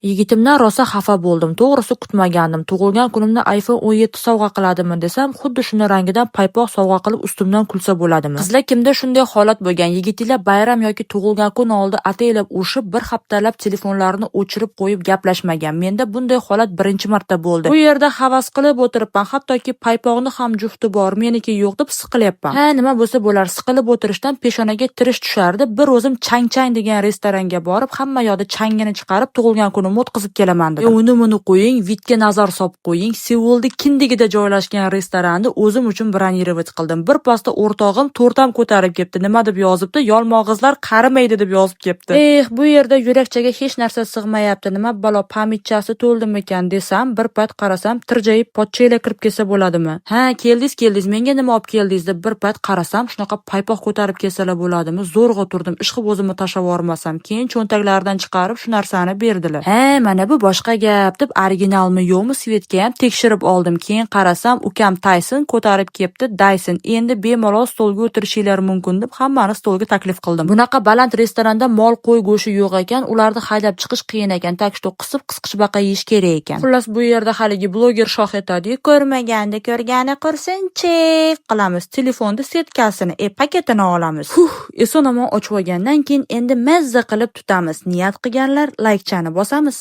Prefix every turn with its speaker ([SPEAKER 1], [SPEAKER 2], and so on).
[SPEAKER 1] Yigitimdan rosa xafa bo'ldim. To'g'risi kutmagandim. Tug'ilgan kunimda iPhone 17 sovg'a qiladimi desam, xuddi shuni rangidan paypoq sovg'a qilib ustimdan kulsa bo'ladimi? Qizlar kimda shunday holat bo'lgan? Yigitlar bayram yoki tug'ilgan kun oldi ataylab urishib, bir haftalab telefonlarini o'chirib qo'yib gaplashmagan. Menda bunday holat birinchi marta bo'ldi. Bu yerda havas qilib o'tiribman, hattoki paypoqni ham jufti bor, meniki yo'q deb siqilyapman. Ha, nima bo'lsa bo'lar, siqilib o'tirishdan peshonaga tirish tushardi. Bir o'zim chang degan restoranga borib, hamma yoqda changini chiqarib, tug'ilgan kunim o'tkazib kelaman dedim. Uni qo'ying, vidga nazar solib qo'ying. Seulda kindigida joylashgan restoranda o'zim uchun bronировать qildim. Bir pasta o'rtog'im tortam ko'tarib kelibdi. Nima deb yozibdi? Yolmog'izlar qarimaydi deb yozib kelibdi. Bu yerda yurakchaga hech narsa sig'mayapti. Nima balo, pamitchasi to'ldimi ekan desam, bir payt qarasam, tirjayib pochchaylar kirib kelsa bo'ladimi? Ha, keldingiz, menga nima olib keldingiz deb bir payt qarasam, shunaqa paypoq ko'tarib kelsalar bo'ladimi? Zo'rg'a turdim, ishqib o'zimni tashlab yormasam. Keyin cho'ntaklaridan chiqarib shu narsani berdilar. Ha, mana bu boshqa gap deb originalmi yo'qmi Svetga ham tekshirib oldim. Keyin qarasam, ukam Tyson ko'tarib kelibdi. Dyson, endi bemalol stolga o'tirishinglar mumkin deb hammani stolga taklif qildim. Bunaqa baland restoranda mol qo'y go'shti yo'q ekan, ularni haydab chiqish qiyin ekan. Tak что qisqichbaqa yeyish kerak ekan. Xullas bu yerda haligi bloger shoh etadi. Ko'rmaganda ko'rgani qursinchi qilamiz. Telefonda setkasini, paketini olamiz. Eson-omon ochib olgandan keyin endi mazza qilib tutamiz. Niyat qilganlar like chani bosamiz.